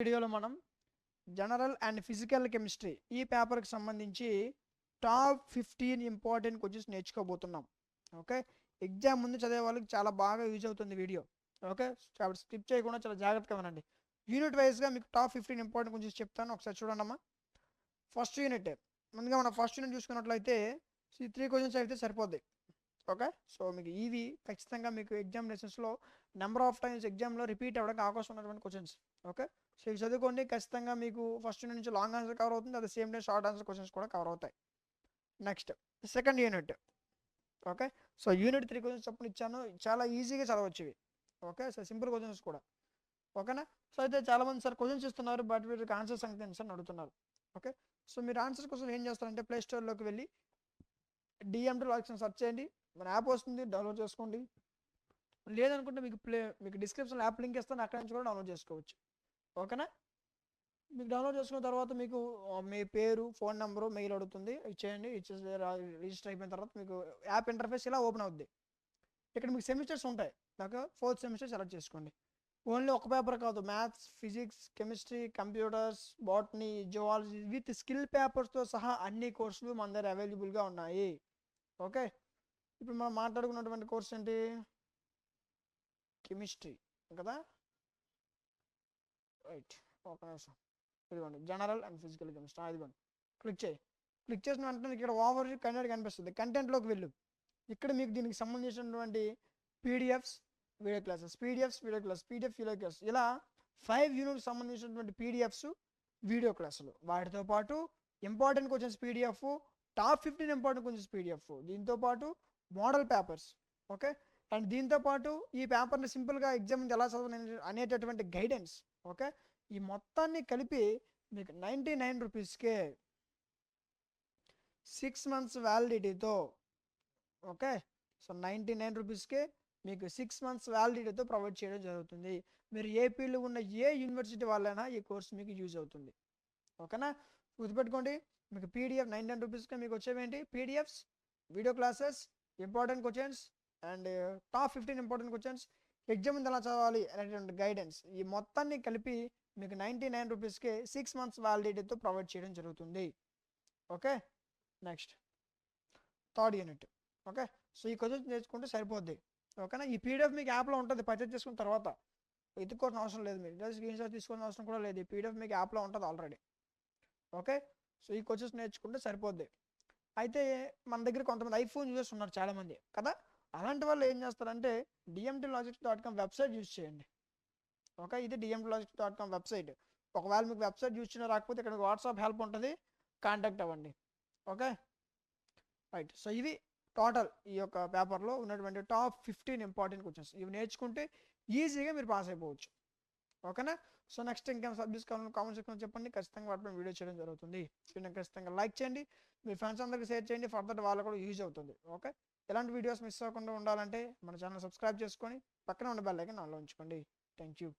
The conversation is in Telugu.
వీడియోలో మనం జనరల్ అండ్ ఫిజికల్ కెమిస్ట్రీ ఈ పేపర్కి సంబంధించి టాప్ 15 ఇంపార్టెంట్ క్వశ్చన్స్ నేర్చుకోబోతున్నాం. ఓకే, ఎగ్జామ్ ముందు చదివే వాళ్ళకి చాలా బాగా యూజ్ అవుతుంది వీడియో. ఓకే, కాబట్టి స్కిప్ చేయకుండా చాలా జాగ్రత్తగా వినండి. యూనిట్ వైజ్గా మీకు టాప్ 15 ఇంపార్టెంట్ క్వశ్చన్స్ చెప్తాను, ఒకసారి చూడండి అమ్మా. ఫస్ట్ యూనిట్, ముందుగా మనం ఫస్ట్ యూనిట్ చూసుకున్నట్లయితే ఈ 3 క్వశ్చన్స్ అయితే సరిపోద్ది. ఓకే, సో మీకు ఇవి ఖచ్చితంగా మీకు ఎగ్జామినేషన్స్లో నెంబర్ ఆఫ్ టైమ్స్ ఎగ్జామ్లో రిపీట్ అవ్వడానికి అవకాశం ఉన్నటువంటి క్వశ్చన్స్. ఓకే, సో ఇవి చదువుకోండి, ఖచ్చితంగా మీకు ఫస్ట్ యూనిట్ నుంచి లాంగ్ ఆన్సర్ కవర్ అవుతుంది, at the same time short answer questions కూడా కవర్ అవుతాయి. Next second unit. Okay, so unit 3 questions చొప్పున ఇచ్చాను, చాలా ఈజీగా చదవచ్చు ఇవి. ఓకే, సో సింపుల్ క్వశ్చన్స్ కూడా. ఓకేనా, సో అయితే చాలామంది సార్ క్వశ్చన్స్ ఇస్తున్నారు బట్ వీటికి ఆన్సర్ సంగతి ఏంటి సార్ అని అడుగుతున్నారు. ఓకే, సో మీరు ఆన్సర్ కోసం ఏం చేస్తారంటే ప్లే స్టోర్లోకి వెళ్ళి డిఎంటీ లాజిక్స్ సెర్చ్ చేయండి, మన యాప్ వస్తుంది, డౌన్లోడ్ చేసుకోండి. లేదనుకుంటే మీకు డిస్క్రిప్షన్లో యాప్ లింక్ ఇస్తాను, అక్కడ నుంచి కూడా డౌన్లోడ్ చేసుకోవచ్చు. ఓకేనా, మీకు డౌన్లోడ్ చేసుకున్న తర్వాత మీకు మీ పేరు, ఫోన్ నెంబరు, మెయిల్ అడుగుతుంది, ఇచ్చేయండి. ఇచ్చేసి రిజిస్టర్ అయిపోయిన తర్వాత మీకు యాప్ ఇంటర్ఫేస్ ఇలా ఓపెన్ అవుద్ది. ఇక్కడ మీకు సెమిస్టర్స్ ఉంటాయి, నాకు 4th సెమిస్టర్ సెలెక్ట్ చేసుకోండి. ఓన్లీ ఒక పేపర్ కాదు, maths, physics, chemistry, computers, botany, zoology with skill పేపర్స్తో సహా అన్ని కోర్సులు మన దగ్గర అవైలబుల్గా ఉన్నాయి. ఓకే, ఇప్పుడు మనం మాట్లాడుకున్నటువంటి కోర్స్ ఏంటి? కెమిస్ట్రీ కదా, రైట్. ఒక నిమిషం, ఇదిగోండి జనరల్ అండ్ ఫిజికల్ కెమిస్ట్రీ. ఇదిగోండి, క్లిక్ చేసిన వెంటనే ఇక్కడ ఓవర్ కంటెంట్ కనిపిస్తుంది. కంటెంట్లోకి వెళ్ళు. ఇక్కడ మీకు దీనికి సంబంధించినటువంటి పీడిఎఫ్స్, వీడియో క్లాసెస్, ఇలా 5 యూనిట్స్ సంబంధించినటువంటి పీడిఎఫ్స్, వీడియో క్లాసులు, వాటితో పాటు important questions PDF, top 15 important questions PDF, దీంతోపాటు మోడల్ పేపర్స్. ఓకే, అండ్ దీంతోపాటు ఈ పేపర్ని సింపుల్గా ఎగ్జామ్ ఎలా చదవాలి అనేటటువంటి గైడెన్స్. ఓకే, ఈ మొత్తాన్ని కలిపి మీకు 99 రూపీస్కే 6 months వ్యాలిడిటీతో. ఓకే, సో 99 రూపీస్కే మీకు 6 months వ్యాలిడిటీతో ప్రొవైడ్ చేయడం జరుగుతుంది. మీరు ఏపీలో ఉన్న ఏ యూనివర్సిటీ వాళ్ళైనా ఈ కోర్స్ మీకు యూజ్ అవుతుంది. ఓకేనా, గుర్తుపెట్టుకోండి, మీకు పీడిఎఫ్ 99 రూపీస్కే మీకు వచ్చేవేంటి? PDFs, video classes, important questions and top 15 important questions, exam ముందు ఎలా చదవాలి అనేటువంటి గైడెన్స్, ఈ మొత్తాన్ని కలిపి మీకు 99 రూపీస్కే 6 months వ్యాలిడిటీతో ప్రొవైడ్ చేయడం జరుగుతుంది. Okay, next third unit. Okay, so ఈ క్వశ్చన్స్ నేర్చుకుంటే సరిపోద్ది. ఓకేనా, ఈ పీడిఎఫ్ మీకు యాప్లో ఉంటుంది, పర్చేజ్ చేసుకున్న తర్వాత ఎత్తుకోవాల్సిన అవసరం లేదు, మీరు స్క్రీన్ షాట్ తీసుకోవాల్సిన అవసరం కూడా లేదు, ఈ పీడిఎఫ్ మీకు యాప్లో ఉంటుంది ఆల్రెడీ. ఓకే, సో ఈ క్వశ్చన్స్ నేర్చుకుంటే సరిపోద్ది. అయితే మన దగ్గర కొంతమంది ఐఫోన్ యూజర్స్ ఉన్నారు చాలామంది కదా, అలాంటి వాళ్ళు ఏం చేస్తారంటే dmtlogics.com వెబ్సైట్ యూజ్ చేయండి. ఓకే, ఇది dmtlogics.com వెబ్సైట్. ఒకవేళ మీకు వెబ్సైట్ యూజ్ చేయడం రాకపోతే ఇక్కడ వాట్సాప్ హెల్ప్ ఉంటుంది, కాంటాక్ట్ అవ్వండి. Okay, right. సో ఇవి టోటల్ ఈ యొక్క పేపర్లో ఉన్నటువంటి టాప్ 15 ఇంపార్టెంట్ క్వశ్చన్స్. ఇవి నేర్చుకుంటే ఈజీగా మీరు పాస్ అయిపోవచ్చు. ఓకేనా, సో నెక్స్ట్ ఇంకేం సబ్జెక్ట్స్ కావాలని కామెంట్ సెక్షన్లో చెప్పండి, ఖచ్చితంగా వాటిపై వీడియో చేయడం జరుగుతుంది. ఖచ్చితంగా లైక్ చేయండి, మీ ఫ్రెండ్స్ అందరికీ షేర్ చేయండి, ఫర్దర్ వాళ్ళకు కూడా యూజ్ అవుతుంది. ఓకే, ఇలాంటి వీడియోస్ మిస్ అవ్వకుండా ఉండాలంటే మన ఛానల్ సబ్స్క్రైబ్ చేసుకొని పక్కన ఉన్న బెల్ ఐకాన్ ఆన్లో ఉంచుకోండి. Thank you.